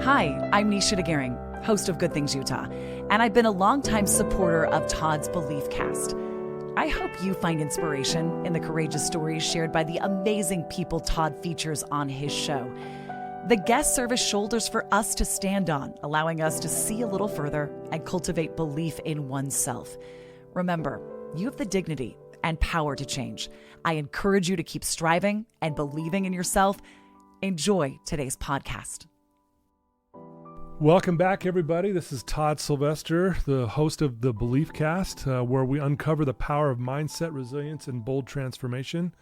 Hi, I'm Nisha DeGaring, host of Good Things Utah, and I've been a longtime supporter of Todd's Beliefcast. I hope you find inspiration in the courageous stories shared by the amazing people Todd features on his show. The guests serve as shoulders for us to stand on, allowing us to see a little further and cultivate belief in oneself. Remember, you have the dignity and power to change. I encourage you to keep striving and believing in yourself. Enjoy today's podcast. Welcome back, everybody. This is Todd Sylvester, the host of the Beliefcast, where we uncover the power of mindset, resilience, and bold transformation.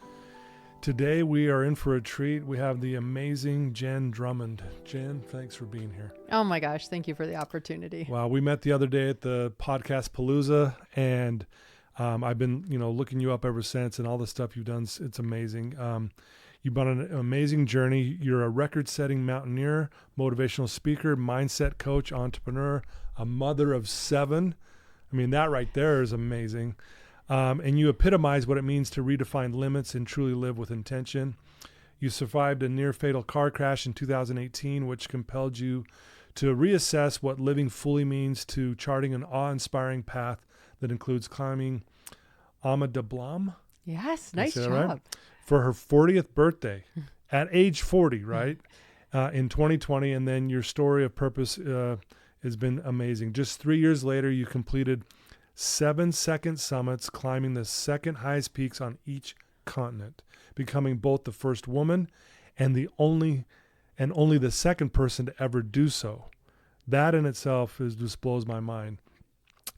Today, we are in for a treat. We have the amazing Jenn Drummond. Jenn, thanks for being here. Oh my gosh, thank you for the opportunity. Wow, we met the other day at the Podcast Palooza, and I've been, looking you up ever since, and all the stuff you've done. It's amazing. You've been on an amazing journey. You're a record-setting mountaineer, motivational speaker, mindset coach, entrepreneur, a mother of 7. I mean, that right there is amazing. And you epitomize what it means to redefine limits and truly live with intention. You survived a near-fatal car crash in 2018, which compelled you to reassess what living fully means, to charting an awe-inspiring path that includes climbing Ama de Blam. Yes, nice job. Right? For her 40th birthday at age 40, right? In 2020. And then your story of purpose has been amazing. Just 3 years later, you completed 7-second summits, climbing the second highest peaks on each continent, becoming both the first woman and only the second person to ever do so. That in itself just blows my mind.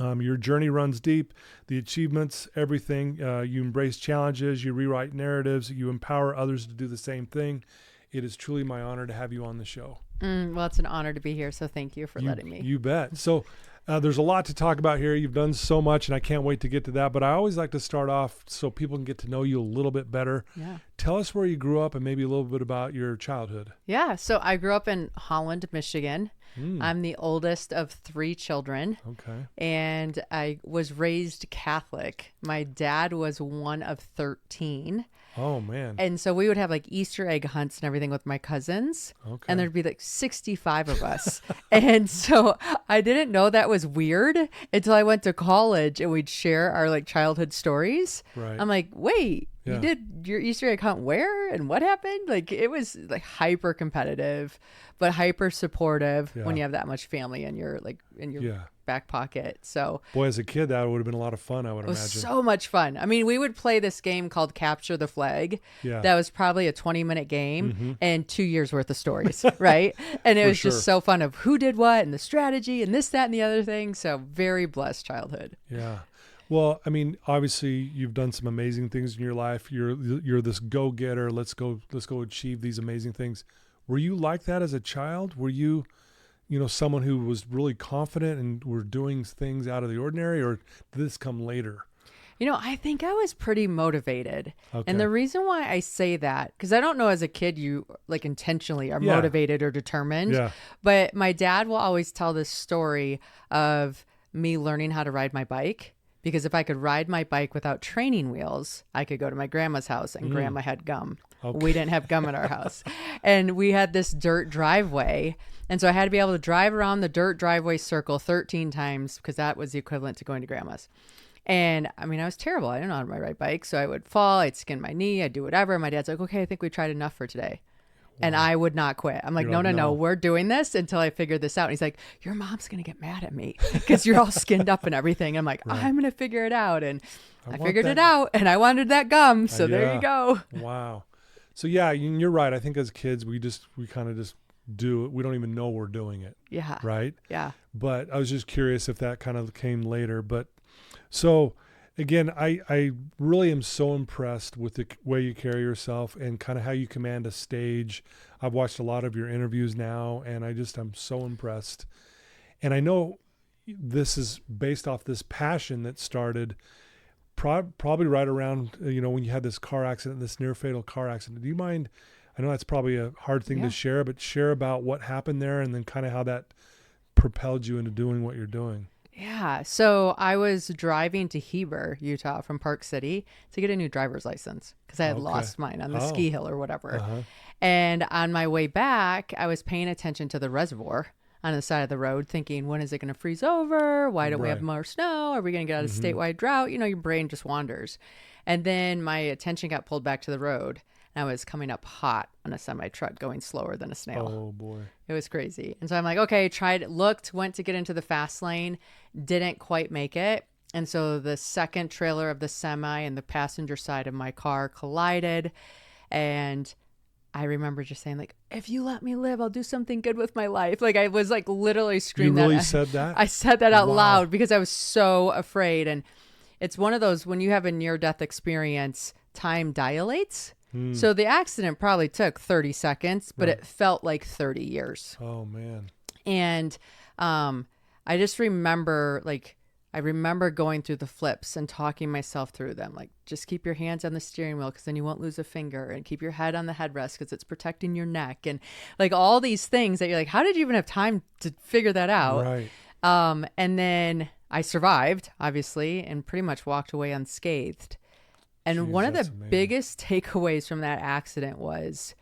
Your journey runs deep, the achievements, everything. You embrace challenges, you rewrite narratives, you empower others to do the same thing. It is truly my honor to have you on the show. Well, it's an honor to be here, so thank you for letting me. You bet. So there's a lot to talk about here. You've done so much, and I can't wait to get to that. But I always like to start off so people can get to know you a little bit better. Yeah. Tell us where you grew up and maybe a little bit about your childhood. Yeah, so I grew up in Holland, Michigan. I'm the oldest of 3 children. Okay. And I was raised Catholic. My dad was one of 13. Oh, man. And so we would have like Easter egg hunts and everything with my cousins. Okay. And there'd be like 65 of us. And so I didn't know that was weird until I went to college and we'd share our like childhood stories. Right. I'm like, wait, Yeah. you did your Easter egg hunt where and what happened? Like it was like hyper competitive, but hyper supportive when you have that much family in your back pocket. So boy, as a kid, that would have been a lot of fun, I would imagine. It was so much fun. I mean, we would play this game called Capture the Flag. Yeah. That was probably a 20-minute game and 2 years worth of stories, right? And it was just so fun of who did what and the strategy and this, that, and the other thing. So very blessed childhood. Yeah. Well, I mean, obviously you've done some amazing things in your life. You're this go-getter. Let's go achieve these amazing things. Were you like that as a child? Were you, someone who was really confident and were doing things out of the ordinary, or did this come later? I think I was pretty motivated. Okay. And the reason why I say that, because I don't know as a kid you like intentionally are motivated or determined. Yeah. But my dad will always tell this story of me learning how to ride my bike. Because if I could ride my bike without training wheels, I could go to my grandma's house and grandma had gum. Okay. We didn't have gum in our house. And we had this dirt driveway. And so I had to be able to drive around the dirt driveway circle 13 times because that was the equivalent to going to grandma's. And I mean, I was terrible. I didn't know how to ride my bike. So I would fall, I'd skin my knee, I'd do whatever. My dad's like, okay, I think we tried enough for today. And I would not quit. I'm like, no, we're doing this until I figure this out. And he's like, your mom's going to get mad at me because you're all skinned up and everything. I'm like, I'm going to figure it out. And I figured it out and I wanted that gum. So there you go. Wow. So yeah, you're right. I think as kids, we kind of just do it. We don't even know we're doing it. Yeah. Right? Yeah. But I was just curious if that kind of came later. But so again, I really am so impressed with the way you carry yourself and kind of how you command a stage. I've watched a lot of your interviews now, and I'm so impressed. And I know this is based off this passion that started probably right around, when you had this car accident, this near fatal car accident. Do you mind? I know that's probably a hard thing to share, but share about what happened there and then kind of how that propelled you into doing what you're doing. Yeah. So I was driving to Heber, Utah from Park City to get a new driver's license because I had lost mine on the ski hill or whatever. And on my way back, I was paying attention to the reservoir on the side of the road thinking, when is it going to freeze over? Why don't we have more snow? Are we going to get out of statewide drought? You know, your brain just wanders. And then my attention got pulled back to the road. And I was coming up hot on a semi-truck going slower than a snail. Oh, boy. It was crazy. And so I'm like, okay, went to get into the fast lane, didn't quite make it. And so the second trailer of the semi and the passenger side of my car collided. And I remember just saying, like, if you let me live, I'll do something good with my life. Like, I was like literally screaming. You really said that? I said that out loud because I was so afraid. And it's one of those, when you have a near-death experience, time dilates. So the accident probably took 30 seconds, but it felt like 30 years. Oh, man. And I just remember, I remember going through the flips and talking myself through them. Like, just keep your hands on the steering wheel because then you won't lose a finger, and keep your head on the headrest because it's protecting your neck. And like all these things that you're like, how did you even have time to figure that out? Right. And then I survived, obviously, and pretty much walked away unscathed. And one of the biggest takeaways from that accident was,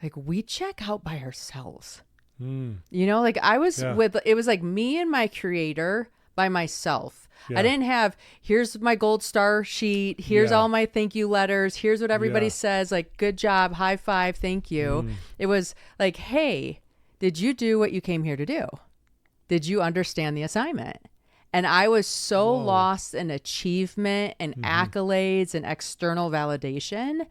like, we check out by ourselves. You know, like I was it was like me and my creator by myself. I didn't have, here's my gold star sheet. Here's all my thank you letters. Here's what everybody says, like, good job, high five, thank you. It was like, hey, did you do what you came here to do? Did you understand the assignment? And I was so lost in achievement and accolades and external validation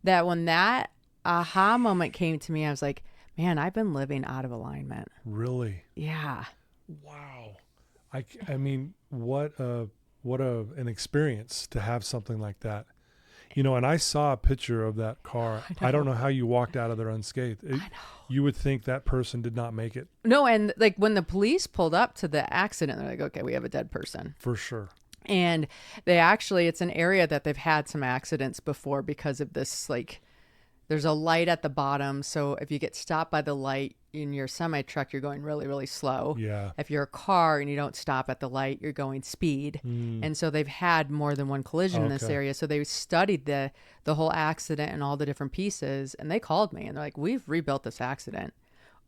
that when that aha moment came to me, I was like, man, I've been living out of alignment. Really? Yeah. Wow. I mean, what an experience to have something like that. You know, and I saw a picture of that car. I don't know how you walked out of there unscathed. I know. You would think that person did not make it. No, and like when the police pulled up to the accident, they're like, okay, we have a dead person. For sure. And they actually, it's an area that they've had some accidents before because of this, like, there's a light at the bottom. So if you get stopped by the light in your semi-truck, you're going really, really slow. Yeah. If you're a car and you don't stop at the light, you're going speed. And so they've had more than one collision in this area. So they studied the whole accident and all the different pieces. And they called me and they're like, we've rebuilt this accident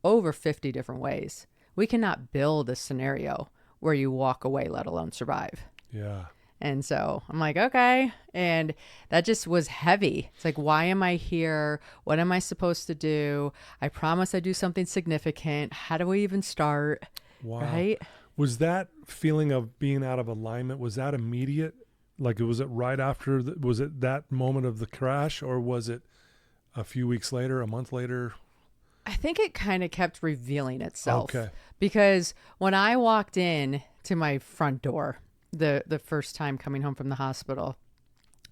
over 50 different ways. We cannot build a scenario where you walk away, let alone survive. Yeah. And so I'm like, okay. And that just was heavy. It's like, why am I here? What am I supposed to do? I promise I do something significant. How do we even start? Wow. Right? Was that feeling of being out of alignment, was that immediate? Like, was it right after, was it that moment of the crash, or was it a few weeks later, a month later? I think it kind of kept revealing itself. Okay. Because when I walked in to my front door, the first time coming home from the hospital,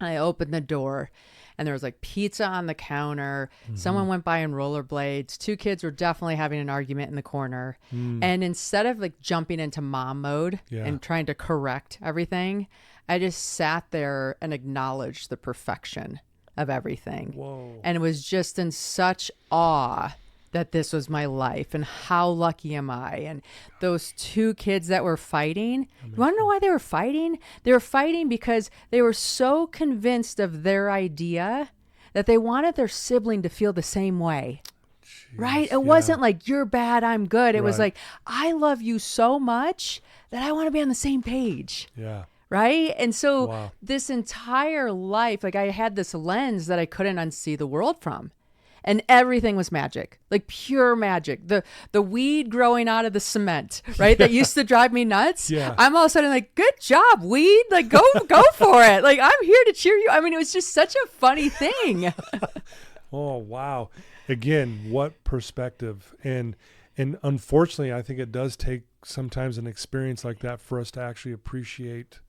I opened the door and there was like pizza on the counter. Someone went by in rollerblades. Two kids were definitely having an argument in the corner. And instead of like jumping into mom mode and trying to correct everything, I just sat there and acknowledged the perfection of everything. Whoa. And it was just in such awe that this was my life and how lucky am I. And those two kids that were fighting, you want to know why they were fighting? They were fighting because they were so convinced of their idea that they wanted their sibling to feel the same way. Jeez, right? It wasn't like, you're bad, I'm good. It was like, I love you so much that I want to be on the same page. Yeah. Right? And so this entire life, like, I had this lens that I couldn't unsee the world from. And everything was magic, like pure magic. The weed growing out of the cement, right? That used to drive me nuts. Yeah. I'm all of a sudden like, good job, weed. Like, go for it. Like, I'm here to cheer you. I mean, it was just such a funny thing. Oh, wow. Again, what perspective. And unfortunately, I think it does take sometimes an experience like that for us to actually appreciate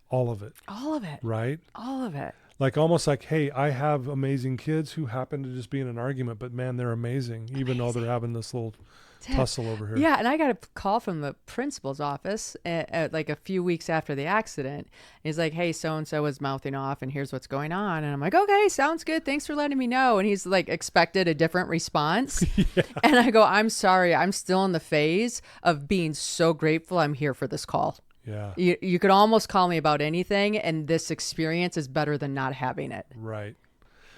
all of it. All of it. Right? All of it. Like, almost like, hey, I have amazing kids who happen to just be in an argument, but man, they're amazing, even though they're having this little tussle over here. Yeah, and I got a call from the principal's office at like a few weeks after the accident. He's like, hey, so-and-so was mouthing off and here's what's going on. And I'm like, okay, sounds good. Thanks for letting me know. And he's like expected a different response. Yeah. And I go, I'm sorry. I'm still in the phase of being so grateful I'm here for this call. Yeah. You could almost call me about anything, and this experience is better than not having it. Right.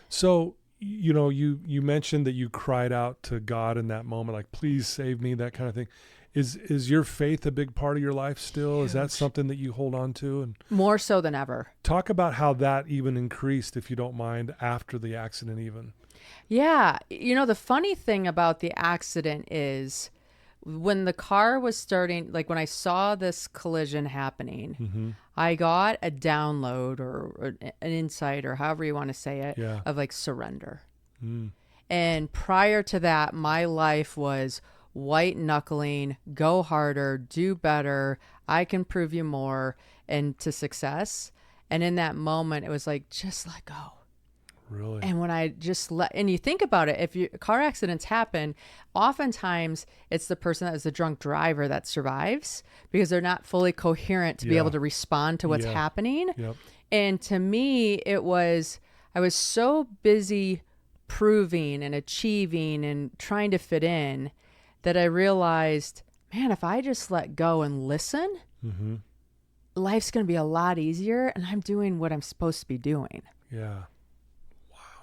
So, you mentioned that you cried out to God in that moment, like, please save me, that kind of thing. Is your faith a big part of your life still? Huge. Is that something that you hold on to? And more so than ever. Talk about how that even increased, if you don't mind, after the accident even. Yeah. The funny thing about the accident is when the car was starting, like when I saw this collision happening, mm-hmm. I got a download or an insight, or however you want to say it, of like surrender. Mm. And prior to that, my life was white knuckling, go harder, do better, I can prove you more, and to success. And in that moment, it was like, just let go. Really? And when I just and you think about it, if car accidents happen, oftentimes it's the person that is the drunk driver that survives because they're not fully coherent to be able to respond to what's happening. Yep. And to me, I was so busy proving and achieving and trying to fit in that I realized, man, if I just let go and listen, mm-hmm. life's going to be a lot easier, and I'm doing what I'm supposed to be doing. Yeah.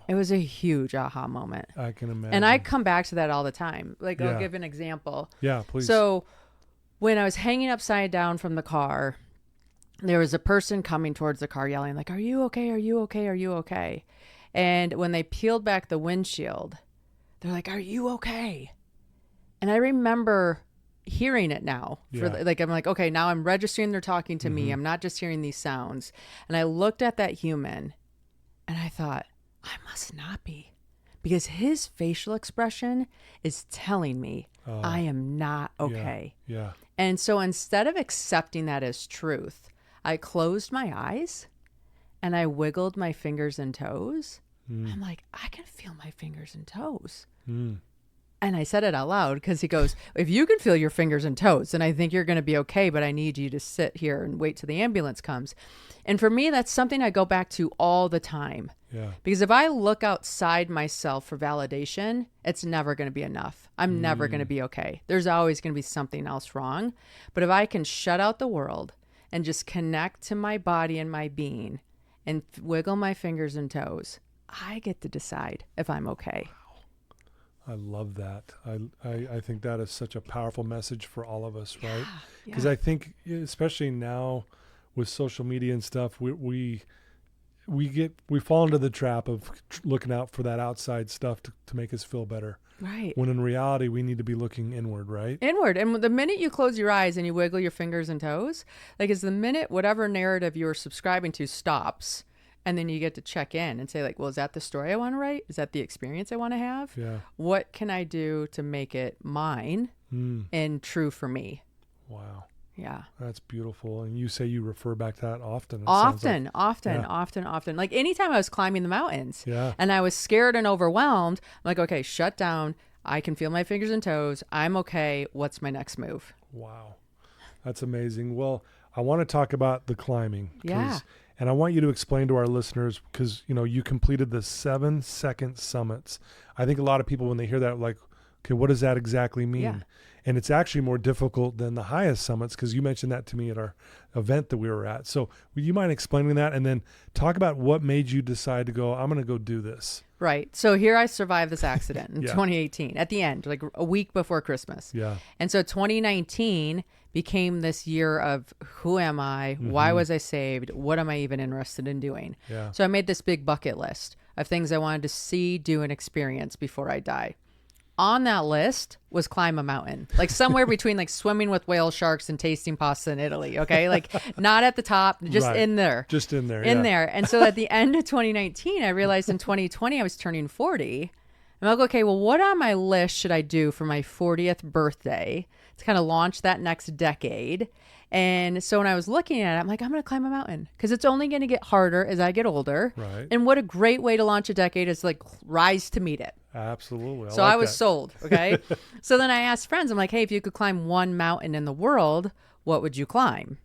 It was a huge aha moment. I can imagine. And I come back to that all the time. Like, I'll give an example. Yeah, please. So when I was hanging upside down from the car, there was a person coming towards the car yelling, like, are you okay? Are you okay? Are you okay? And when they peeled back the windshield, they're like, are you okay? And I remember hearing it now. I'm like, okay, now I'm registering they're talking to mm-hmm. me. I'm not just hearing these sounds. And I looked at that human and I thought, I must not be, because his facial expression is telling me I am not okay. Yeah. And so instead of accepting that as truth, I closed my eyes and I wiggled my fingers and toes. I'm like, I can feel my fingers and toes. And I said it out loud because he goes, if you can feel your fingers and toes, then I think you're going to be okay, but I need you to sit here and wait till the ambulance comes. And for me, that's something I go back to all the time. Yeah. Because if I look outside myself for validation, it's never going to be enough. I'm never going to be okay. There's always going to be something else wrong. But if I can shut out the world and just connect to my body and my being and wiggle my fingers and toes, I get to decide if I'm okay. I love that. I think that is such a powerful message for all of us, right? Because Yeah. I think, especially now with social media and stuff, we fall into the trap of looking out for that outside stuff to make us feel better. Right. When in reality, we need to be looking inward, right? Inward. And the minute you close your eyes and you wiggle your fingers and toes, like is the minute whatever narrative you're subscribing to stops. And then you get to check in and say, like, well, is that the story I want to write? Is that the experience I want to have? Yeah. What can I do to make it mine and true for me? Wow. Yeah. That's beautiful. And you say you refer back to that often. Often. Like anytime I was climbing the mountains and I was scared and overwhelmed, I'm like, okay, shut down. I can feel my fingers and toes. I'm okay. What's my next move? Wow. That's amazing. Well, I want to talk about the climbing. Yeah. And I want you to explain to our listeners, because, you completed the 7-second summits. I think a lot of people, when they hear that, are like, okay, what does that exactly mean? Yeah. And it's actually more difficult than the highest summits, because you mentioned that to me at our event that we were at. So would you mind explaining that, and then talk about what made you decide to go, I'm going to go do this? Right. So here I survived this accident in 2018 at the end, like a week before Christmas. Yeah. And so 2019 became this year of who am I? Why was I saved? What am I even interested in doing? Yeah. So I made this big bucket list of things I wanted to see, do, and experience before I die. On that list was climb a mountain, like somewhere between like swimming with whale sharks and tasting pasta in Italy. Okay. Like not at the top, just in there. Just in there. In there. And so at the end of 2019, I realized in 2020, I was turning 40. I'm like, okay, well, what on my list should I do for my 40th birthday to kind of launch that next decade? And so when I was looking at it, I'm like, I'm going to climb a mountain because it's only going to get harder as I get older. Right. And what a great way to launch a decade is like rise to meet it. Absolutely. So I was sold. Okay. So then I asked friends, I'm like, hey, if you could climb one mountain in the world, what would you climb?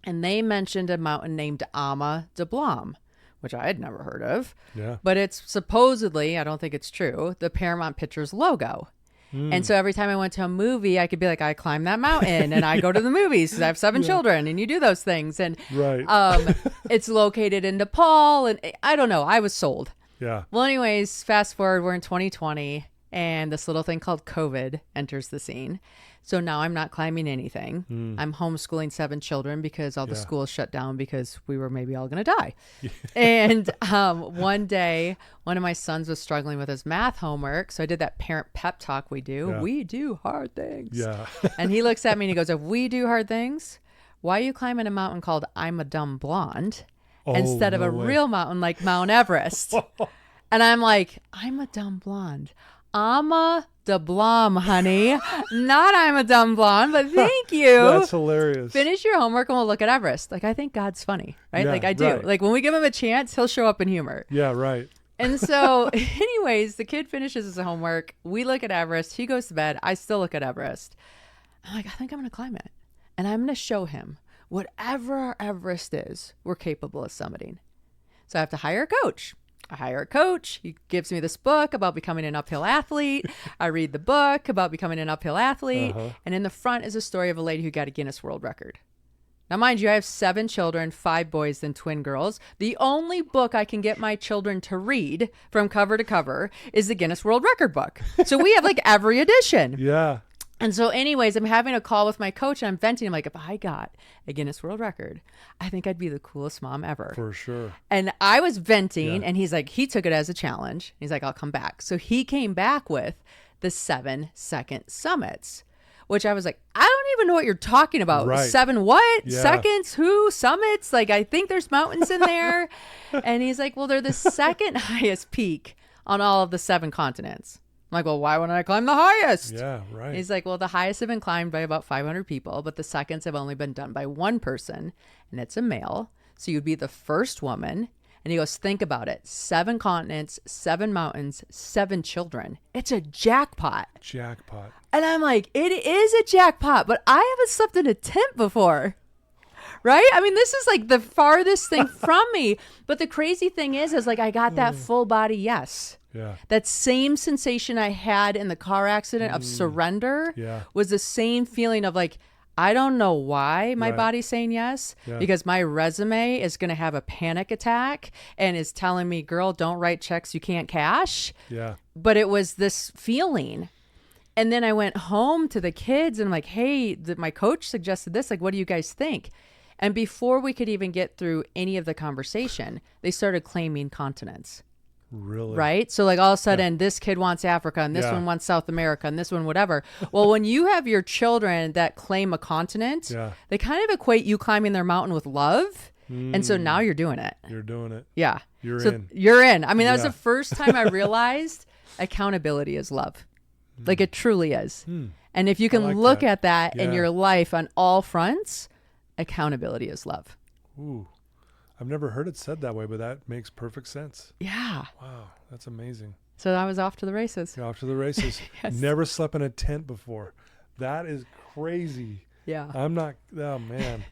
And they mentioned a mountain named Ama de Blam, which I had never heard of. Yeah. But it's supposedly, I don't think it's true, the Paramount Pictures logo. And so every time I went to a movie, I could be like, I climbed that mountain and I go to the movies because I have 7 children and you do those things. And Right. It's located in Nepal. And I don't know. I was sold. Yeah. Well, anyways, fast forward, we're in 2020 and this little thing called COVID enters the scene. So now I'm not climbing anything. I'm homeschooling 7 children because all the schools shut down because we were maybe all going to die. And one day, one of my sons was struggling with his math homework. So I did that parent pep talk we do. Yeah. We do hard things. Yeah. And he looks at me and he goes, if we do hard things, why are you climbing a mountain called I'm a Dumb Blonde instead of no a way. real mountain like Mount Everest? And I'm like, I'm a dumb blonde. Ama de Blam, honey. Not I'm a dumb blonde, but thank you. That's hilarious. Finish your homework and we'll look at Everest. Like, I think God's funny, right? Yeah, Like, I do. right. Like, when we give him a chance, he'll show up in humor. Yeah, right. And so, anyways, the kid finishes his homework. We look at Everest. He goes to bed. I still look at Everest. I'm like, I think I'm going to climb it. And I'm going to show him whatever our Everest is, we're capable of summiting. So I have to hire a coach. I hire a coach. He gives me this book about becoming an uphill athlete. I read the book about becoming an uphill athlete. And in the front is a story of a lady who got a Guinness World Record. Now, mind you, I have 7 children, 5 boys and twin girls. The only book I can get my children to read from cover to cover is the Guinness World Record book. So we have like every edition. Yeah. And so anyways, I'm having a call with my coach and I'm venting. I'm like, if I got a Guinness World Record, I think I'd be the coolest mom ever. For sure. And I was venting and he's like, he took it as a challenge. He's like, I'll come back. So he came back with the 7-second summits, which I was like, I don't even know what you're talking about. Right. 7 what? Yeah. Seconds? Who? Summits? Like, I think there's mountains in there. And he's like, well, they're the second highest peak on all of the 7 continents. I'm like, well, why wouldn't I climb the highest? Yeah, right. He's like, well, the highest have been climbed by about 500 people, but the seconds have only been done by one person, and it's a male. So you'd be the first woman. And he goes, think about it. 7 continents, 7 mountains, 7 children. It's a jackpot. Jackpot. And I'm like, it is a jackpot, but I haven't slept in a tent before. Right? I mean, this is like the farthest thing from me. But the crazy thing is like I got that full body yes. Yeah. That same sensation I had in the car accident of surrender was the same feeling of like, I don't know why my body's saying yes, because my resume is going to have a panic attack and is telling me, girl, don't write checks you can't cash. Yeah. But it was this feeling. And then I went home to the kids and I'm like, hey, my coach suggested this. Like, what do you guys think? And before we could even get through any of the conversation, they started claiming continents. Really? Right? So like all of a sudden this kid wants Africa and this one wants South America and this one whatever. Well, when you have your children that claim a continent, they kind of equate you climbing their mountain with love. And so now you're doing it. You're doing it. Yeah. You're so in. You're in. I mean, that was the first time I realized accountability is love. Like it truly is. And if you can like look that. at that in your life on all fronts, accountability is love. Ooh. I've never heard it said that way, but that makes perfect sense. Yeah. Wow. That's amazing. So I was off to the races. You're off to the races. Yes. Never slept in a tent before. That is crazy. Yeah. I'm not, oh man.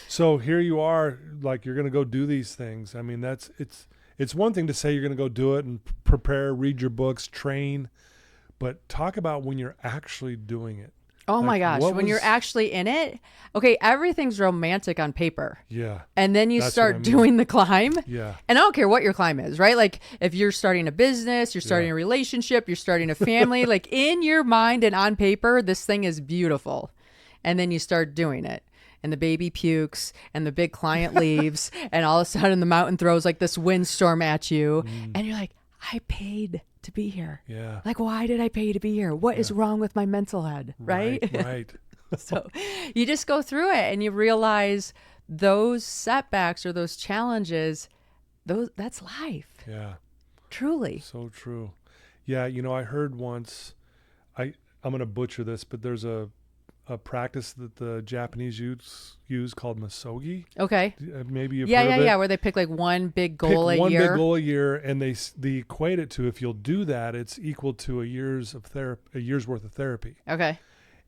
So here you are, like you're going to go do these things. I mean, it's one thing to say you're going to go do it and prepare, read your books, train, but talk about when you're actually doing it. Oh my gosh. When you're actually in it, okay, everything's romantic on paper. Yeah. And then you That's start what I mean. doing the climb. Yeah. And I don't care what your climb is, right? Like if you're starting a business, you're starting a relationship, you're starting a family, like in your mind and on paper, this thing is beautiful. And then you start doing it. And the baby pukes and the big client leaves. And all of a sudden the mountain throws like this windstorm at you. And you're like, I paid to be here. Yeah. Like, why did I pay to be here? What is wrong with my mental head? Right? Right. So you just go through it and you realize those setbacks or those challenges, that's life. Yeah. Truly. So true. Yeah. I heard once, I'm going to butcher this, but there's a practice that the Japanese use called misogi. Okay. Maybe you've heard of it. Yeah. Where they pick like one big goal a year. One big goal a year, and they equate it to, if you'll do that, it's equal to a year's worth of therapy. Okay.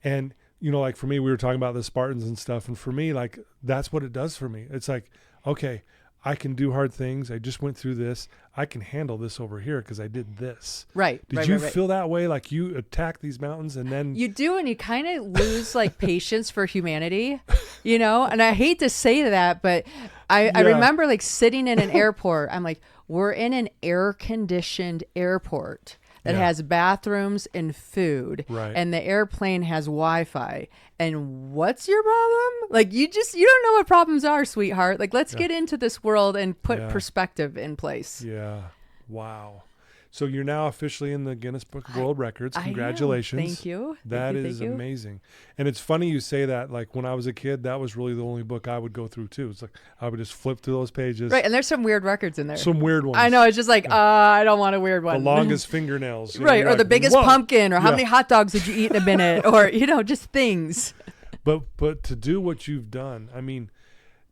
And like for me, we were talking about the Spartans and stuff, and for me, like that's what it does for me. It's like, okay, I can do hard things. I just went through this. I can handle this over here because I did this. Right. Did you feel that way? Like you attack these mountains and then you do, and you kind of lose like patience for humanity, And I hate to say that, but I remember like sitting in an airport. I'm like, we're in an air-conditioned airport that has bathrooms and food, right. And the airplane has Wi-Fi. And what's your problem? Like you don't know what problems are, sweetheart. Like let's get into this world and put perspective in place. Yeah. Wow. So you're now officially in the Guinness Book of World Records. Congratulations. Thank you. That is amazing. And it's funny you say that. Like when I was a kid, that was really the only book I would go through too. It's like I would just flip through those pages. Right. And there's some weird records in there. Some weird ones. I know. It's just like, I don't want a weird one. The longest fingernails. Right. Or the biggest pumpkin, or how many hot dogs did you eat in a minute? Or, just things. But to do what you've done, I mean,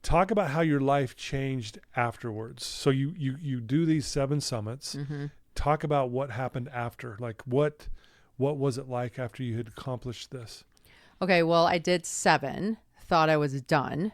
talk about how your life changed afterwards. So you do these 7 summits. Mm-hmm. Talk about what happened after. Like what was it like after you had accomplished this? Okay, well, I did 7, thought I was done,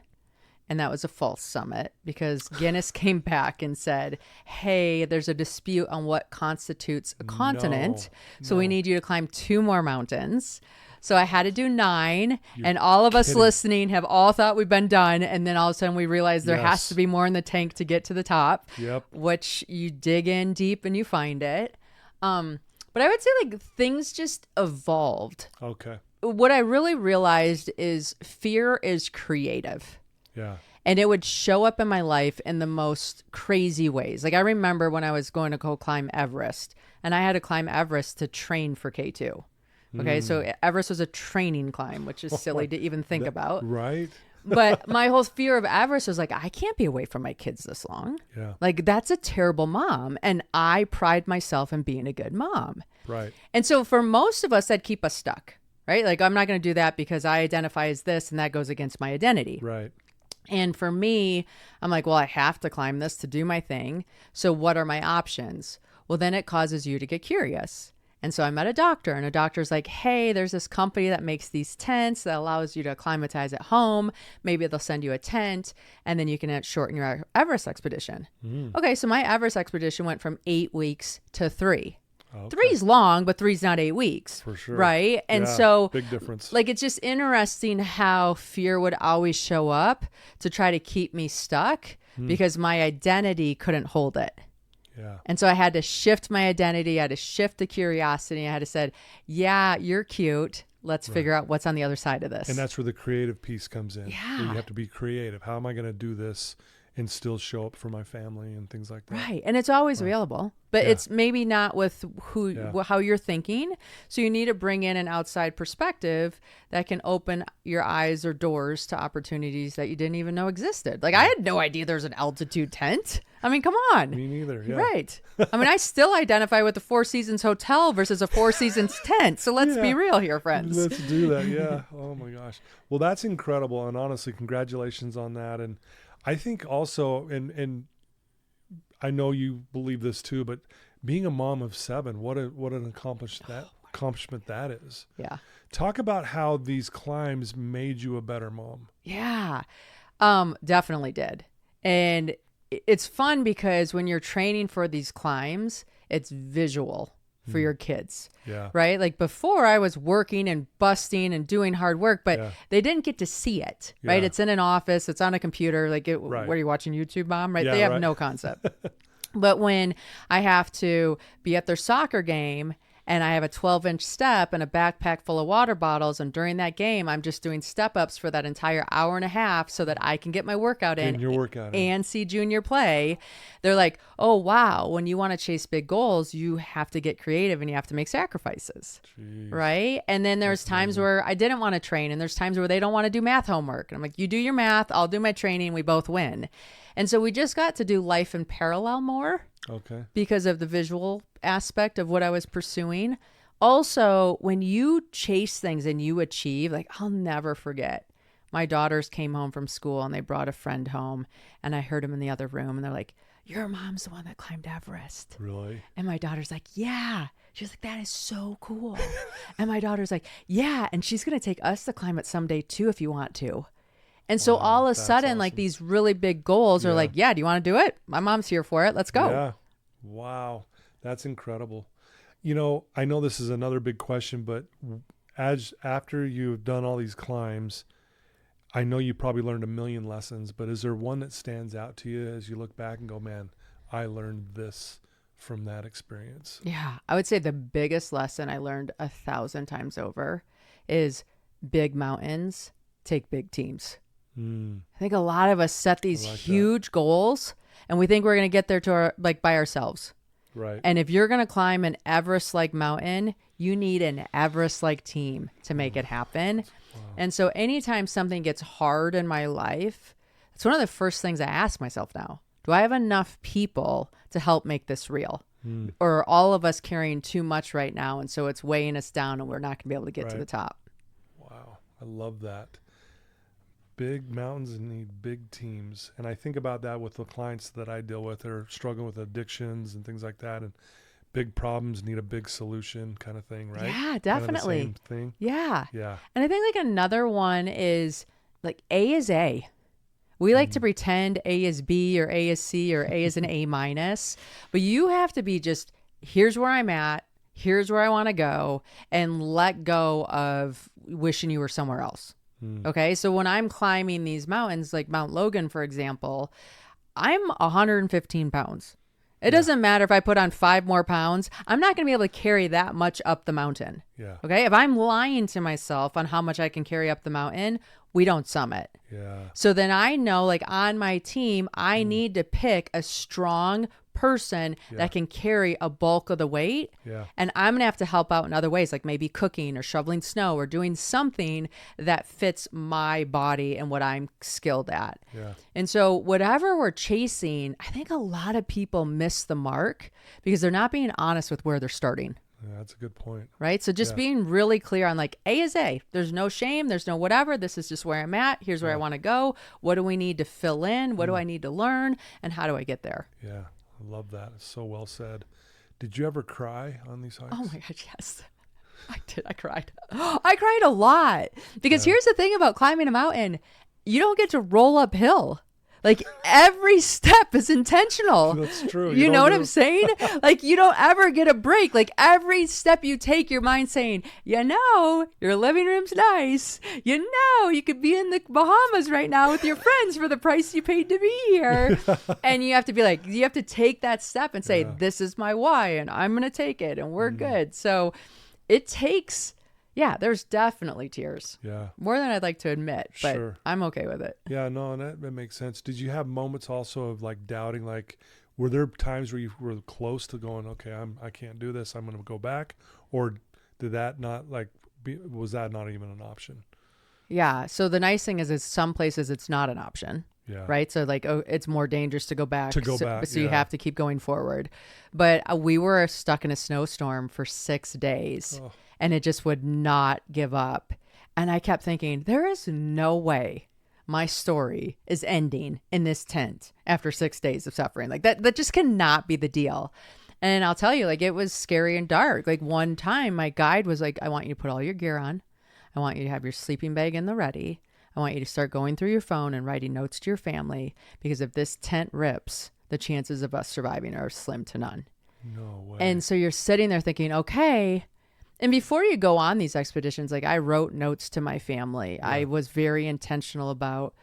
and that was a false summit because Guinness came back and said, hey, there's a dispute on what constitutes a continent, so we need you to climb 2 more mountains. So I had to do 9, and all of us listening have all thought we've been done, and then all of a sudden we realized there has to be more in the tank to get to the top, which you dig in deep and you find it. But I would say like things just evolved. Okay. What I really realized is fear is creative. Yeah. And it would show up in my life in the most crazy ways. Like I remember when I was going to go climb Everest, and I had to climb Everest to train for K2. Okay, so Everest was a training climb, which is silly to even think about. Right. But my whole fear of Everest was like, I can't be away from my kids this long. Yeah. Like, that's a terrible mom. And I pride myself in being a good mom. Right. And so for most of us, that'd keep us stuck, right? Like, I'm not going to do that because I identify as this and that goes against my identity. Right. And for me, I'm like, well, I have to climb this to do my thing. So what are my options? Well, then it causes you to get curious. And so I met a doctor, and a doctor's like, hey, there's this company that makes these tents that allows you to acclimatize at home. Maybe they'll send you a tent, and then you can shorten your Everest expedition. Okay, so my Everest expedition went from 8 weeks to 3. Okay. 3's long, but 3's not 8 weeks. For sure. Right? And so big difference. Like, it's just interesting how fear would always show up to try to keep me stuck because my identity couldn't hold it. Yeah. And so I had to shift my identity. I had to shift the curiosity. I had to say, yeah, you're cute. Let's figure out what's on the other side of this. And that's where the creative piece comes in. Yeah. You have to be creative. How am I going to do this and still show up for my family and things like that? Right. And it's always available, but it's maybe not with how you're thinking. So you need to bring in an outside perspective that can open your eyes or doors to opportunities that you didn't even know existed. Like I had no idea there's an altitude tent. I mean, come on. Me neither. Yeah. Right. I mean, I still identify with the Four Seasons Hotel versus a Four Seasons tent. So let's be real here, friends. Let's do that. Yeah. Oh my gosh. Well, that's incredible. And honestly, congratulations on that. And I think also, and I know you believe this too, but being a mom of 7, what an accomplishment that is. Yeah. Talk about how these climbs made you a better mom. Yeah. Definitely did. And it's fun because when you're training for these climbs, it's visual for your kids. Yeah. Right? Like before I was working and busting and doing hard work, but they didn't get to see it. Right? It's in an office, it's on a computer. Like what are you watching YouTube, Mom? Right? Yeah, they have no concept. But when I have to be at their soccer game and I have a 12-inch step and a backpack full of water bottles, and during that game, I'm just doing step-ups for that entire hour and a half so that I can get my workout in and see Junior play. They're like, oh, wow, when you want to chase big goals, you have to get creative and you have to make sacrifices. Jeez. Right? And then there's times where I didn't want to train, and there's times where they don't want to do math homework. And I'm like, you do your math, I'll do my training, we both win. And so we just got to do life in parallel more Okay. because of the visual aspect of what I was pursuing. Also, when you chase things and you achieve, like I'll never forget, my daughters came home from school and they brought a friend home, and I heard them in the other room and they're like, your mom's the one that climbed Everest. Really? And my daughter's like, yeah. She's like, that is so cool. And my daughter's like, yeah. And she's going to take us to climb it someday too, if you want to. And so all of a sudden, awesome. like these really big goals are like, yeah, do you want to do it? My mom's here for it. Let's go. Yeah. Wow. That's incredible. You know, I know this is another big question, but after you've done all these climbs, I know you probably learned a million lessons, but is there one that stands out to you as you look back and go, man, I learned this from that experience? Yeah. I would say the biggest lesson I learned 1,000 times over is big mountains take big teams. I think a lot of us set these huge goals and we think we're going to get there by ourselves. Right. And if you're going to climb an Everest-like mountain, you need an Everest-like team to make it happen. Wow. And so anytime something gets hard in my life, it's one of the first things I ask myself now. Do I have enough people to help make this real? Or are all of us carrying too much right now, and so it's weighing us down and we're not going to be able to get to the top? Wow. I love that. Big mountains need big teams. And I think about that with the clients that I deal with. They're struggling with addictions and things like that. And big problems need a big solution kind of thing, right? Yeah, definitely. Kind of the same thing. Yeah. Yeah. And I think like another one is like A is A. We like to pretend A is B or A is C or A is an A minus. But you have to be just, here's where I'm at. Here's where I want to go. And let go of wishing you were somewhere else. Okay, so when I'm climbing these mountains, like Mount Logan, for example, I'm 115 pounds. It doesn't matter if I put on 5 more pounds. I'm not going to be able to carry that much up the mountain. Yeah. Okay, if I'm lying to myself on how much I can carry up the mountain, we don't summit. Yeah. So then I know, like on my team, I need to pick a strong person that can carry a bulk of the weight. Yeah. And I'm going to have to help out in other ways, like maybe cooking or shoveling snow or doing something that fits my body and what I'm skilled at. Yeah. And so whatever we're chasing, I think a lot of people miss the mark because they're not being honest with where they're starting. Yeah, that's a good point. Right? So just being really clear on like A is A. There's no shame. There's no whatever. This is just where I'm at. Here's where I want to go. What do we need to fill in? What do I need to learn? And how do I get there? Yeah. I love that. It's so well said. Did you ever cry on these hikes? Oh my gosh, yes. I did. I cried. I cried a lot because here's the thing about climbing a mountain. You don't get to roll uphill. Like every step is intentional. That's true. You know what I'm saying? Like you don't ever get a break. Like every step you take, your mind's saying, you know, your living room's nice. You know, you could be in the Bahamas right now with your friends for the price you paid to be here. And you have to be like, you have to take that step and say, this is my why and I'm going to take it and we're good. So it takes... Yeah, there's definitely tears. Yeah. More than I'd like to admit, but Sure. I'm okay with it. Yeah, no, and that makes sense. Did you have moments also of like doubting, like, were there times where you were close to going, okay, I can't do this, I'm going to go back? Or did that not was that not even an option? Yeah. So the nice thing is some places it's not an option. Yeah. Right. So like, it's more dangerous to go back. So you yeah. have to keep going forward. But we were stuck in a snowstorm for 6 days. Oh. And it just would not give up. And I kept thinking, there is no way my story is ending in this tent after 6 days of suffering. Like that just cannot be the deal. And I'll tell you, like, it was scary and dark. Like one time my guide was like, I want you to put all your gear on. I want you to have your sleeping bag in the ready. I want you to start going through your phone and writing notes to your family, because if this tent rips, the chances of us surviving are slim to none. No way. And so you're sitting there thinking, okay. And before you go on these expeditions, like I wrote notes to my family. Yeah. I was very intentional about,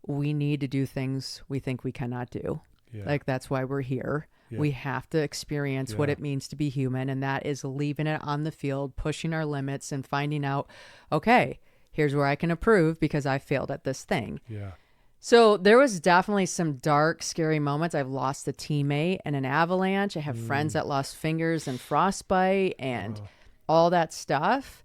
we need to do things we think we cannot do. Yeah. Like that's why we're here. Yeah. We have to experience what it means to be human. And that is leaving it on the field, pushing our limits and finding out, okay, here's where I can improve because I failed at this thing. Yeah. So there was definitely some dark, scary moments. I've lost a teammate in an avalanche. I have friends that lost fingers and frostbite and all that stuff.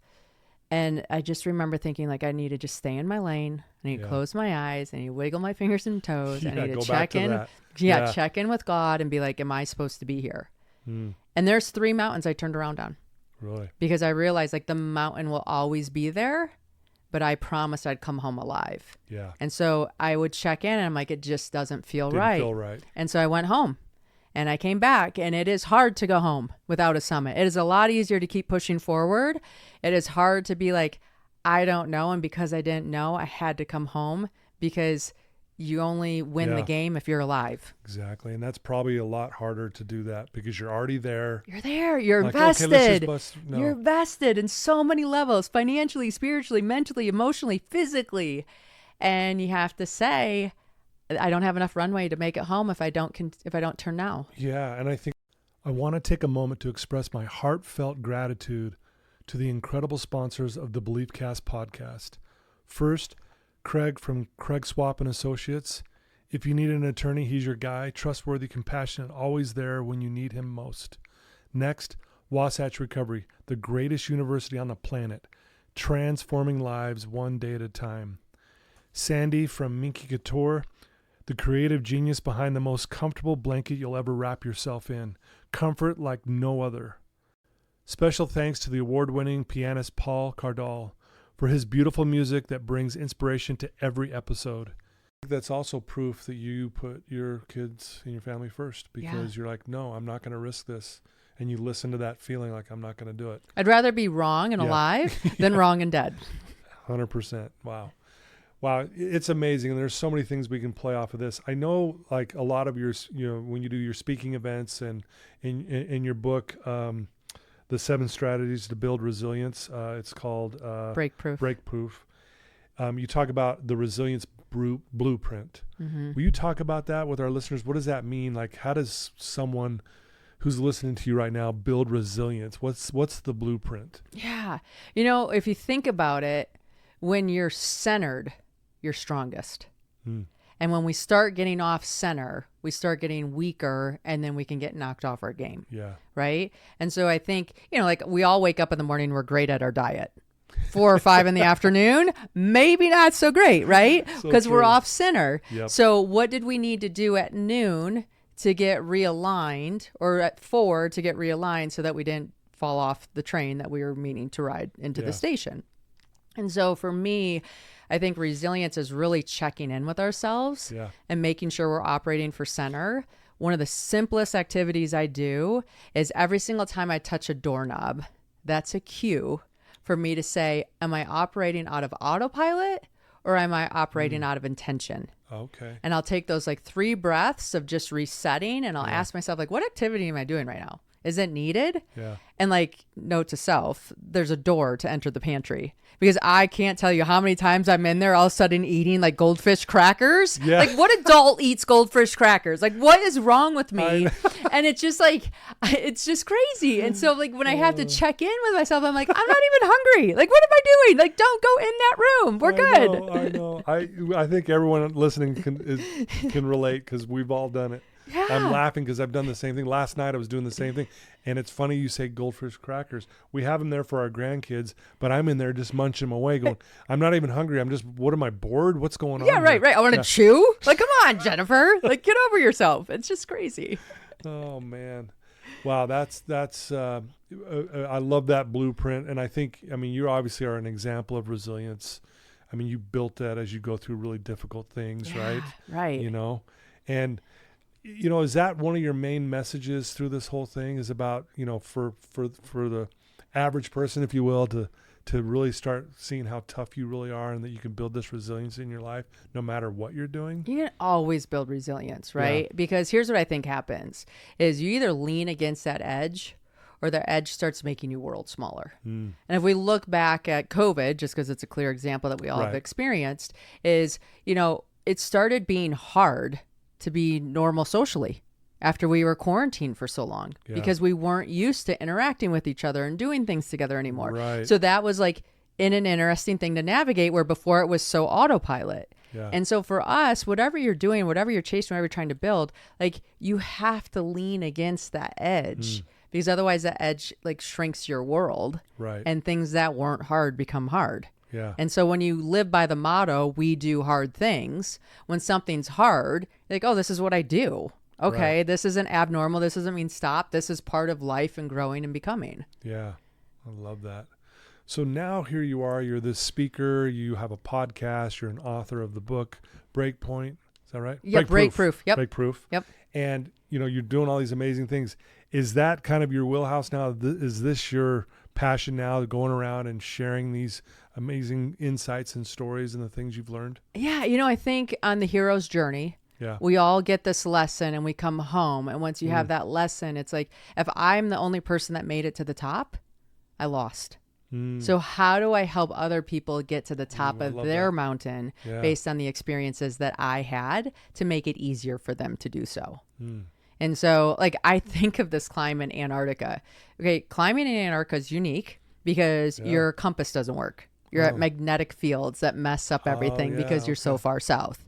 And I just remember thinking like, I need to just stay in my lane. I need to close my eyes. I need to wiggle my fingers and toes. I need to check in. Check in with God and be like, am I supposed to be here? And there's 3 mountains I turned around on. Really? Because I realized like the mountain will always be there, but I promised I'd come home alive. Yeah. And so I would check in and I'm like, it just doesn't feel right. Didn't feel right. And so I went home. And I came back, and it is hard to go home without a summit. It is a lot easier to keep pushing forward. It is hard to be like, I don't know. And because I didn't know, I had to come home, because you only win the game if you're alive. Exactly. And that's probably a lot harder to do that because you're already there. You're there. You're like, invested. Okay, no. You're invested in so many levels, financially, spiritually, mentally, emotionally, physically. And you have to say, I don't have enough runway to make it home if I don't turn now. Yeah, and I think I want to take a moment to express my heartfelt gratitude to the incredible sponsors of the Beliefcast podcast. First, Craig from Craig Swap and Associates. If you need an attorney, he's your guy. Trustworthy, compassionate, always there when you need him most. Next, Wasatch Recovery, the greatest university on the planet, transforming lives one day at a time. Sandy from Minky Couture, the creative genius behind the most comfortable blanket you'll ever wrap yourself in. Comfort like no other. Special thanks to the award-winning pianist Paul Cardall for his beautiful music that brings inspiration to every episode. That's also proof that you put your kids and your family first, because you're like, no, I'm not going to risk this. And you listen to that feeling like, I'm not going to do it. I'd rather be wrong and alive than wrong and dead. 100%. Wow, it's amazing. And there's so many things we can play off of this. I know, like, a lot of your, when you do your speaking events and in your book, The 7 Strategies to Build Resilience, it's called BreakProof. You talk about the resilience blueprint. Will you talk about that with our listeners? What does that mean? Like, how does someone who's listening to you right now build resilience? What's the blueprint? Yeah. If you think about it, when you're centered, you're strongest. And when we start getting off center, we start getting weaker, and then we can get knocked off our game. Yeah. Right. And so I think, like, we all wake up in the morning, we're great at our diet. 4 or 5 in the afternoon, maybe not so great, right? Because we're off center. Yep. So what did we need to do at noon to get realigned, or at 4 to get realigned, so that we didn't fall off the train that we were meaning to ride into the station? And so for me, I think resilience is really checking in with ourselves and making sure we're operating for center. One of the simplest activities I do is every single time I touch a doorknob, that's a cue for me to say, am I operating out of autopilot, or am I operating out of intention? Okay. And I'll take those like 3 breaths of just resetting, and I'll ask myself, like, what activity am I doing right now? Is it needed? Yeah. And like, note to self, there's a door to enter the pantry, because I can't tell you how many times I'm in there all of a sudden eating like goldfish crackers. Yeah. Like, what adult eats goldfish crackers? Like, what is wrong with me? And it's just like, it's just crazy. And so like, when I have to check in with myself, I'm like, I'm not even hungry. Like, what am I doing? Like, don't go in that room. We're good. I know. I think everyone listening can relate, because we've all done it. Yeah. I'm laughing because I've done the same thing. Last night I was doing the same thing. And it's funny you say goldfish crackers. We have them there for our grandkids, but I'm in there just munching them away going, I'm not even hungry. I'm just, what am I, bored? What's going on? Yeah, right. I want to chew. Like, come on, Jennifer. Like, get over yourself. It's just crazy. Oh, man. Wow, that's I love that blueprint. And I think, you obviously are an example of resilience. You built that as you go through really difficult things, right? Right. And is that one of your main messages through this whole thing, is about, for the average person, if you will, to really start seeing how tough you really are, and that you can build this resilience in your life no matter what you're doing? You can always build resilience, right? Yeah. Because here's what I think happens is you either lean against that edge, or the edge starts making you world smaller. And if we look back at COVID, just because it's a clear example that we all have experienced, is, it started being hard to be normal socially after we were quarantined for so long, because we weren't used to interacting with each other and doing things together anymore. Right. So that was like an interesting thing to navigate, where before it was so autopilot. Yeah. And so for us, whatever you're doing, whatever you're chasing, whatever you're trying to build, like, you have to lean against that edge, because otherwise that edge like shrinks your world, Right. and things that weren't hard become hard. Yeah. And so when you live by the motto, we do hard things, when something's hard, you're like, oh, this is what I do. Okay, Right. this isn't abnormal. This doesn't mean stop. This is part of life and growing and becoming. Yeah. I love that. So now here you are, you're this speaker, you have a podcast, you're an author of the book, Breakpoint. Is that right? Yeah, BreakProof. Yep. Breakproof. Yep. And, you're doing all these amazing things. Is that kind of your wheelhouse now? Is this your passion now, going around and sharing these amazing insights and stories and the things you've learned? Yeah, I think on the hero's journey, Yeah. we all get this lesson and we come home. And once you have that lesson, it's like, if I'm the only person that made it to the top, I lost. So how do I help other people get to the top of their mountain based on the experiences that I had to make it easier for them to do so? And so, like, I think of this climb in Antarctica. Okay, climbing in Antarctica is unique because your compass doesn't work. You're at magnetic fields that mess up everything because you're so far south.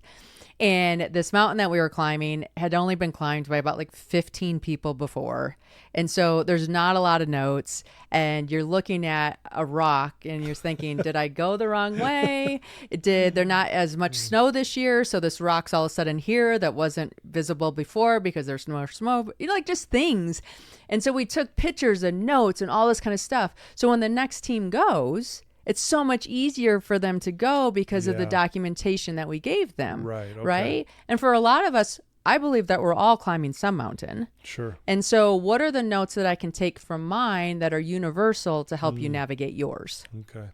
And this mountain that we were climbing had only been climbed by about like 15 people before. And so there's not a lot of notes, and you're looking at a rock and you're thinking, did I go the wrong way? Did there not as much snow this year? So this rock's all of a sudden here that wasn't visible before because there's more smoke, like just things. And so we took pictures and notes and all this kind of stuff. So when the next team goes, it's so much easier for them to go because of the documentation that we gave them. Right. Okay. Right. And for a lot of us, I believe that we're all climbing some mountain. Sure. And so what are the notes that I can take from mine that are universal to help you navigate yours? Okay.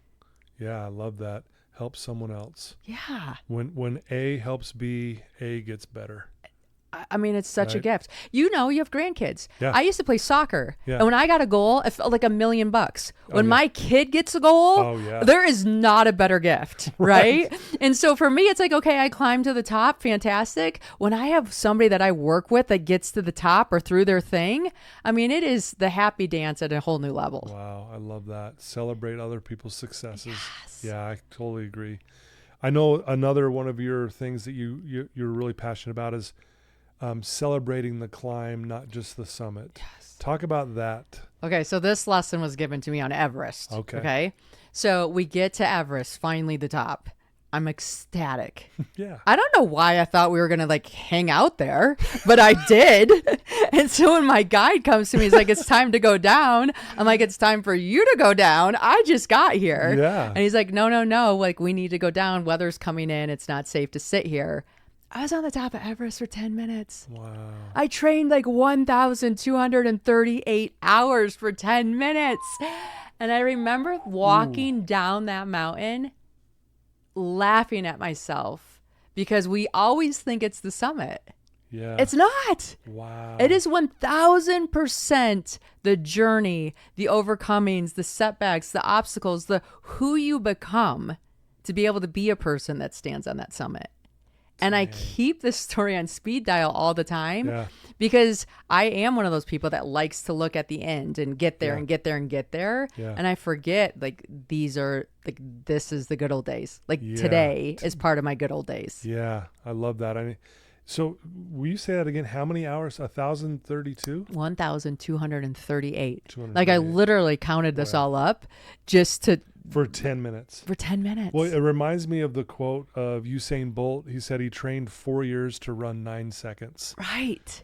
Yeah, I love that. Help someone else. Yeah. When A helps B, A gets better. I mean, it's such a Right. gift. You have grandkids. Yeah. I used to play soccer. Yeah. And when I got a goal, it felt like $1 million. When yeah. my kid gets a goal, Oh, yeah. there is not a better gift. Right? And so for me, it's like, okay, I climbed to the top. Fantastic. When I have somebody that I work with that gets to the top or through their thing, I mean, it is the happy dance at a whole new level. Wow, I love that. Celebrate other people's successes. Yes. Yeah, I totally agree. I know another one of your things that you're really passionate about is celebrating the climb, not just the summit. Yes. Talk about that. Okay, so this lesson was given to me on Everest. Okay. So we get to Everest, finally the top. I'm ecstatic. Yeah. I don't know why I thought we were going to like hang out there, but I did. And so when my guide comes to me, he's like, it's time to go down. I'm like, it's time for you to go down. I just got here. Yeah. And he's like, no. Like, we need to go down. Weather's coming in. It's not safe to sit here. I was on the top of Everest for 10 minutes. Wow. I trained like 1,238 hours for 10 minutes. And I remember walking down that mountain, laughing at myself because we always think it's the summit. Yeah. It's not. Wow. It is 1,000% the journey, the overcomings, the setbacks, the obstacles, the who you become to be able to be a person that stands on that summit. And I keep this story on speed dial all the time because I am one of those people that likes to look at the end and get there and get there and get there. Yeah. And I forget like this is the good old days. Like today is part of my good old days. Yeah. I love that. I mean, so will you say that again? How many hours? 1,032? 1,238. Like I literally counted this all up just to. For 10 minutes. For 10 minutes. Well, it reminds me of the quote of Usain Bolt. He said he trained 4 years to run 9 seconds. Right.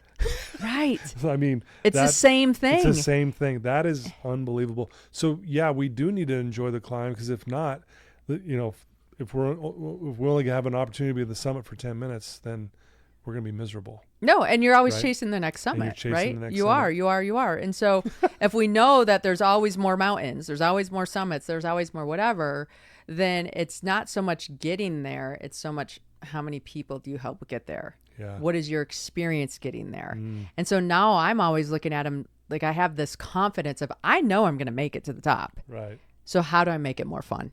I mean, it's the same thing. It's the same thing. That is unbelievable. So yeah, we do need to enjoy the climb because if not, if we only have an opportunity to be at the summit for 10 minutes, then we're going to be miserable. No, and you're always chasing the next summit, right? You are. And so if we know that there's always more mountains, there's always more summits, there's always more whatever, then it's not so much getting there. It's so much how many people do you help get there? Yeah. What is your experience getting there? And so now I'm always looking at them like I have this confidence of I know I'm going to make it to the top. Right. So how do I make it more fun?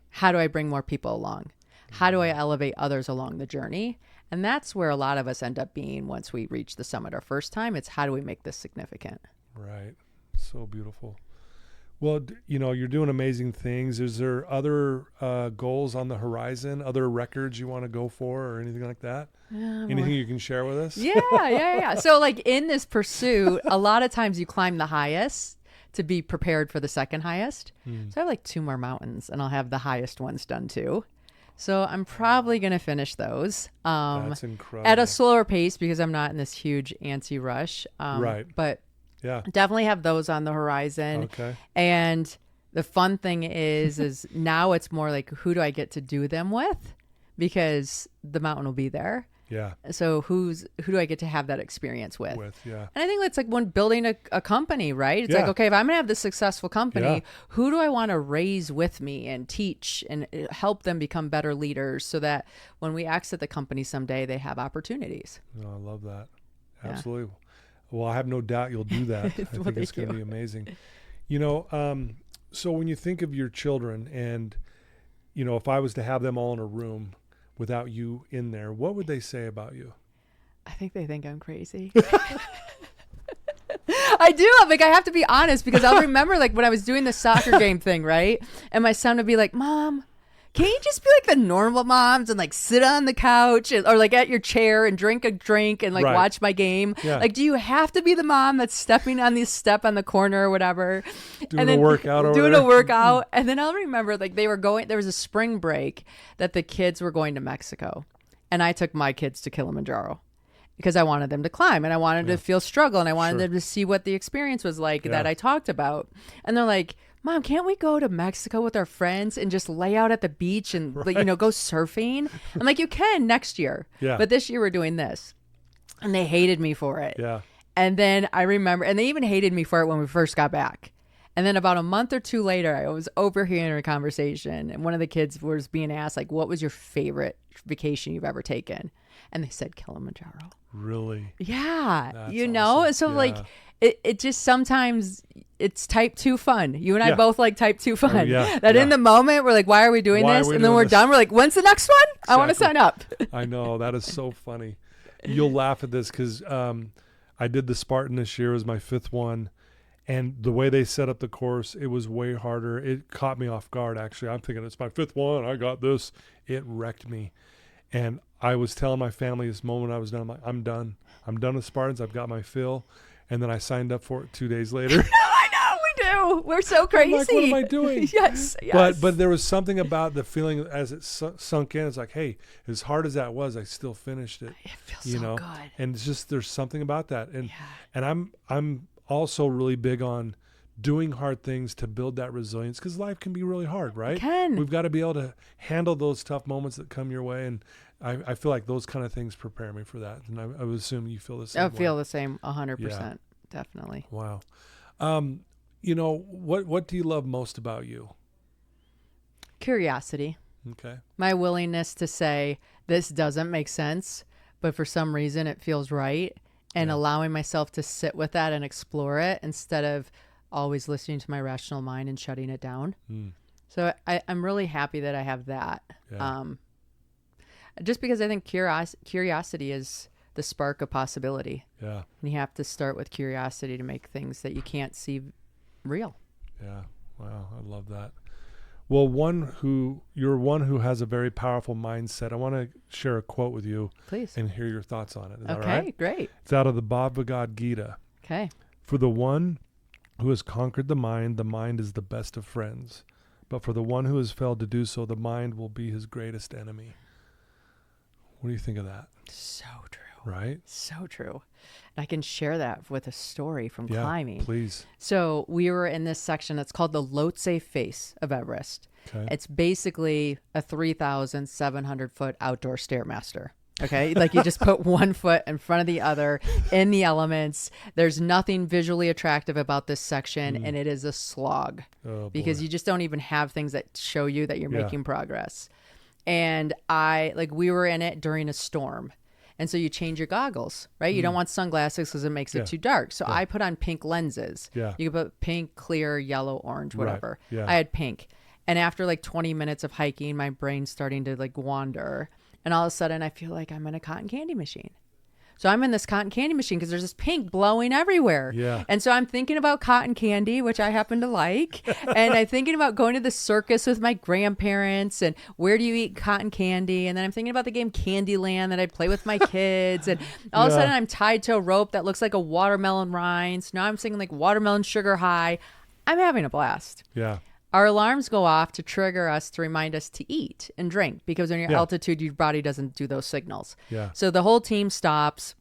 How do I bring more people along? How do I elevate others along the journey? And that's where a lot of us end up being once we reach the summit our first time. It's how do we make this significant? Right. So beautiful. Well, you're doing amazing things. Is there other goals on the horizon, other records you want to go for or anything like that? Anything you can share with us? Yeah. So like in this pursuit, a lot of times you climb the highest to be prepared for the second highest. So I have like 2 more mountains and I'll have the highest ones done too. So I'm probably going to finish those That's incredible. at a slower pace because I'm not in this huge antsy rush. Right. But Yeah. definitely have those on the horizon. Okay. And the fun thing is now it's more like, who do I get to do them with? Because the mountain will be there. Yeah. So who do I get to have that experience with? Yeah. And I think that's like when building a company, right? It's Yeah. like, okay, if I'm going to have this successful company, Yeah. who do I want to raise with me and teach and help them become better leaders so that when we exit the company someday, they have opportunities. No, I love that. Yeah. Absolutely. Well, I have no doubt you'll do that. I think it's going to be amazing. So when you think of your children and, if I was to have them all in a room without you in there, what would they say about you? I think they think I'm crazy. I do. Like, I have to be honest because I'll remember like when I was doing the soccer game thing, right? And my son would be like, Mom, can't you just be like the normal moms and like sit on the couch or like at your chair and drink a drink and like Right. watch my game? Yeah. Like, do you have to be the mom that's stepping on this step on the corner or whatever? Doing a workout over Doing there? a workout. And then I'll remember like there was a spring break that the kids were going to Mexico. And I took my kids to Kilimanjaro because I wanted them to climb and I wanted to feel struggle and I wanted them to see what the experience was like that I talked about. And they're like, Mom, can't we go to Mexico with our friends and just lay out at the beach and go surfing? I'm like, you can next year. Yeah. But this year we're doing this. And they hated me for it. Yeah. And then I remember, and they even hated me for it when we first got back. And then about a month or 2 later, I was overhearing a conversation and one of the kids was being asked, like, what was your favorite vacation you've ever taken? And they said Kilimanjaro. Really? Yeah. That's And so awesome. like it just sometimes it's type 2 fun. You and I Yeah. both like type 2 fun. Oh, yeah. That Yeah. in the moment we're like, why are we doing Why are this? we And then doing we're this? done. We're like, when's the next one? I want to Exactly. sign up. I know. That is so funny. You'll laugh at this because I did the Spartan this year. It was my 5th one. And the way they set up the course, it was way harder. It caught me off guard, actually. I'm thinking, it's my 5th one. I got this. It wrecked me. And I was telling my family this moment I was done. I'm like, I'm done. I'm done with Spartans. I've got my fill. And then I signed up for it 2 days later. I know we do. We're so crazy. I'm like, what am I doing? Yes. But there was something about the feeling as it sunk in. It's like, hey, as hard as that was, I still finished it. It feels so good. And it's just there's something about that. And I'm also really big on doing hard things to build that resilience because life can be really hard, right? It can. We've got to be able to handle those tough moments that come your way. And I feel like those kind of things prepare me for that. And I would assume you feel the same I way. feel the same 100%. Yeah. Definitely. Wow. What do you love most about you? Curiosity. Okay. My willingness to say this doesn't make sense, but for some reason it feels right. And allowing myself to sit with that and explore it instead of always listening to my rational mind and shutting it down. So I'm really happy that I have that. Yeah. Just because I think curiosity is the spark of possibility. Yeah. And you have to start with curiosity to make things that you can't see real. Yeah. Wow. I love that. Well, you're one who has a very powerful mindset. I want to share a quote with you Please. and hear your thoughts on it. Is that all Okay, right? great. It's out of the Bhagavad Gita. Okay. For the one who has conquered the mind is the best of friends. But for the one who has failed to do so, the mind will be his greatest enemy. What do you think of that? So true. Right? So true. And I can share that with a story from Yeah, climbing. please. So we were in this section that's called the Lhotse face of Everest. Okay. It's basically a 3,700 foot outdoor Stairmaster. Okay. Like you just put one foot in front of the other in the elements. There's nothing visually attractive about this section and it is a slog because you just don't even have things that show you that you're making progress. And we were in it during a storm. And so you change your goggles, right? You don't want sunglasses because it makes it too dark. So I put on pink lenses. Yeah. You can put pink, clear, yellow, orange, whatever. Right. Yeah. I had pink. And after 20 minutes of hiking, my brain's starting to wander. And all of a sudden I feel like I'm in a cotton candy machine. So I'm in this cotton candy machine because there's this pink blowing everywhere. Yeah. And so I'm thinking about cotton candy, which I happen to like. And I'm thinking about going to the circus with my grandparents and where do you eat cotton candy? And then I'm thinking about the game Candyland that I'd play with my kids. And all of a sudden I'm tied to a rope that looks like a watermelon rind. So now I'm singing like Watermelon Sugar High. I'm having a blast. Yeah. Our alarms go off to trigger us to remind us to eat and drink because when you're altitude, your body doesn't do those signals. Yeah. So the whole team stops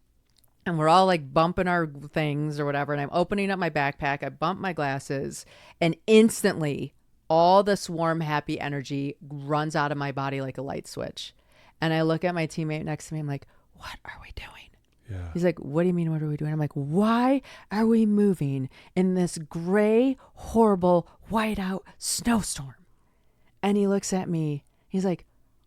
and we're all like bumping our things or whatever. And I'm opening up my backpack. I bump my glasses and instantly all this warm, happy energy runs out of my body like a light switch. And I look at my teammate next to me. I'm like, what are we doing? Yeah. He's like, what do you mean, what are we doing? I'm like, why are we moving in this gray, horrible, whiteout snowstorm? And he looks at me. He's like,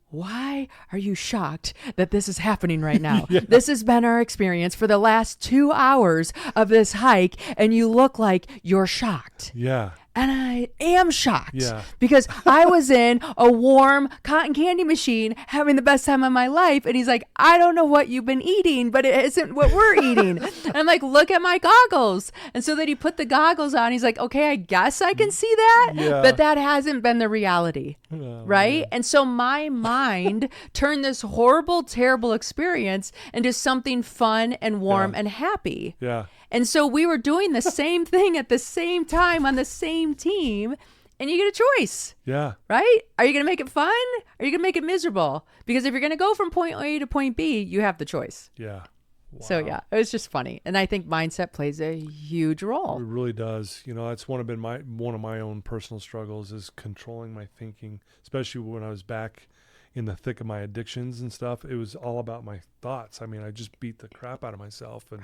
why are you shocked that this is happening right now? Yeah. This has been our experience for the last 2 hours of this hike, and you look like you're shocked. Yeah. And I am shocked Yeah. because I was in a warm cotton candy machine having the best time of my life. And he's like, I don't know what you've been eating, but it isn't what we're eating. And I'm like, look at my goggles. And so then he put the goggles on. He's like, okay, I guess I can see that. Yeah. But that hasn't been the reality. Oh, right. man. And so my mind turned this horrible, terrible experience into something fun and warm and happy. Yeah. And so we were doing the same thing at the same time on the same team, and you get a choice, Yeah. right? Are you going to make it fun? Or are you going to make it miserable? Because if you're going to go from point A to point B, you have the choice. Yeah. Wow. So yeah, it was just funny. And I think mindset plays a huge It role. really does. You know, that's one of my own personal struggles is controlling my thinking, especially when I was back in the thick of my addictions and stuff. It was all about my thoughts. I mean, I just beat the crap out of myself, and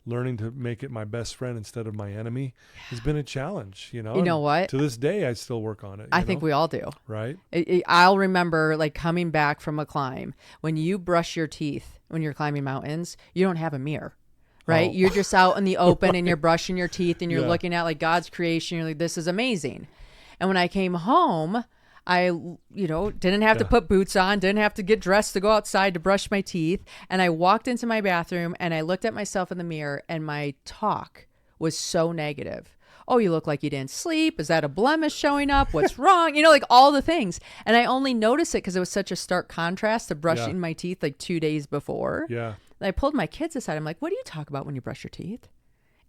learning to make it my best friend instead of my enemy has been a challenge, you know. You know And what? to this day, I still work on it. I think we all do. Right? I'll remember like coming back from a climb. When you brush your teeth when you're climbing mountains, you don't have a mirror. Right? Oh. You're just out in the open Right. and you're brushing your teeth and you're Yeah. looking at like God's creation. You're like, this is amazing. And when I came home, I, didn't have to put boots on, didn't have to get dressed to go outside to brush my teeth. And I walked into my bathroom and I looked at myself in the mirror and my talk was so negative. Oh, you look like you didn't sleep. Is that a blemish showing up? What's wrong? Like all the things. And I only noticed it because it was such a stark contrast to brushing my teeth like 2 days before. Yeah. And I pulled my kids aside. I'm like, what do you talk about when you brush your teeth?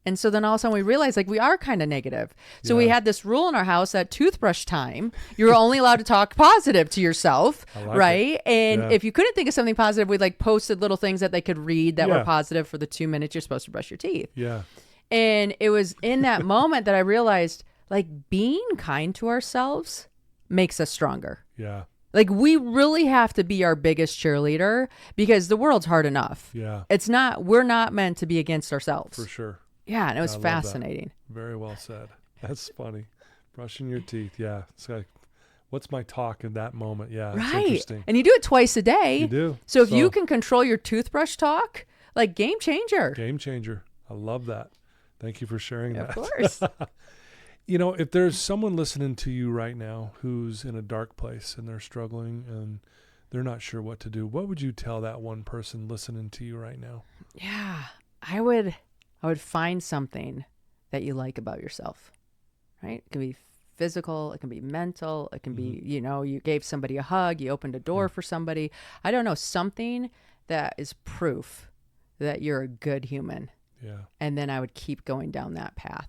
And so then all of a sudden we realized like we are kind of negative. So we had this rule in our house that toothbrush time, you were only allowed to talk positive to yourself, like right? it. And Yeah. if you couldn't think of something positive, we like posted little things that they could read that were Yeah. positive for the 2 minutes you're supposed to brush your teeth. Yeah. And it was in that moment that I realized like being kind to ourselves makes us stronger. Yeah. Like we really have to be our biggest cheerleader because the world's hard enough. Yeah. We're not meant to be against ourselves. For sure. Yeah, and it was I love that. fascinating. Very well said. That's funny. Brushing your teeth. Yeah. It's like, what's my talk in that moment? Yeah. It's Right. interesting. And you do it twice a day. You do. So if you can control your toothbrush talk, like game changer. Game changer. I love that. Thank you for sharing that. Of course. If there's someone listening to you right now who's in a dark place and they're struggling and they're not sure what to do, what would you tell that one person listening to you right now? Yeah. I would find something that you like about yourself. Right? It can be physical, it can be mental, it can be, you gave somebody a hug, you opened a door for somebody. I don't know, something that is proof that you're a good human. Yeah. And then I would keep going down that path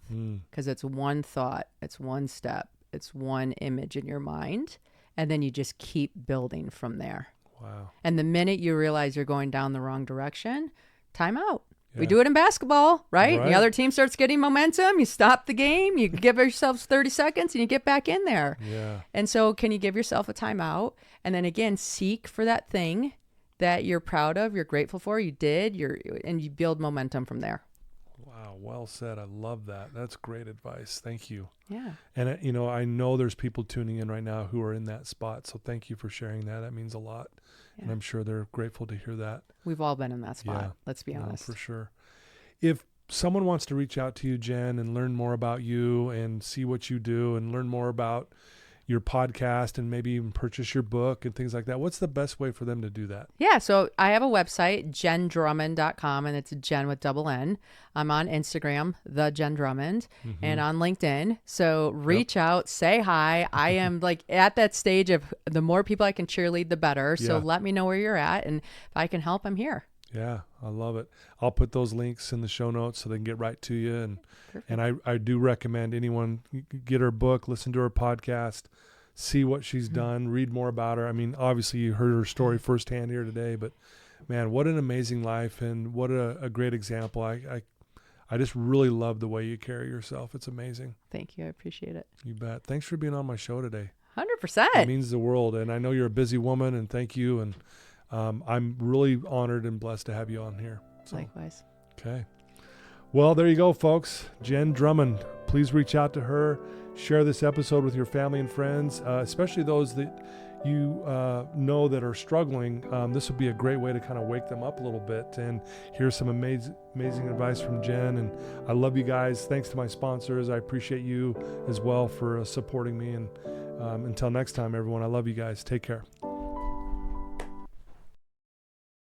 because it's one thought, it's one step, it's one image in your mind. And then you just keep building from there. Wow. And the minute you realize you're going down the wrong direction, time out. Yeah. We do it in basketball, right? Right. The other team starts getting momentum. You stop the game. You give yourself 30 seconds and you get back in there. Yeah. And so can you give yourself a timeout? And then again, seek for that thing that you're proud of, you're grateful for, you did, and you build momentum from there. Wow. Well said. I love that. That's great advice. Thank you. Yeah. And, I know there's people tuning in right now who are in that spot. So thank you for sharing that. That means a lot. Yeah. And I'm sure they're grateful to hear that. We've all been in that spot. Yeah. Let's be honest. For sure. If someone wants to reach out to you, Jenn, and learn more about you and see what you do and learn more about your podcast and maybe even purchase your book and things like that, what's the best way for them to do that? Yeah, so I have a website, jenndrummond.com, and it's Jen with double N. I'm on Instagram, the Jenn Drummond, and on LinkedIn. So reach out, say hi. I am like at that stage of the more people I can cheerlead, the better. So let me know where you're at, and if I can help, I'm here. Yeah, I love it. I'll put those links in the show notes so they can get right to you. And I do recommend anyone get her book, listen to her podcast, see what she's done, read more about her. I mean, obviously you heard her story firsthand here today, but man, what an amazing life and what a great example. I just really love the way you carry yourself. It's amazing. Thank you. I appreciate it. You bet. Thanks for being on my show today. 100%. It means the world. And I know you're a busy woman, and thank you. And I'm really honored and blessed to have you on here. So, likewise. Okay. Well, there you go, folks. Jenn Drummond. Please reach out to her. Share this episode with your family and friends, especially those that you know that are struggling. This would be a great way to kind of wake them up a little bit and hear some amazing advice from Jenn. And I love you guys. Thanks to my sponsors. I appreciate you as well for supporting me. And until next time, everyone, I love you guys. Take care.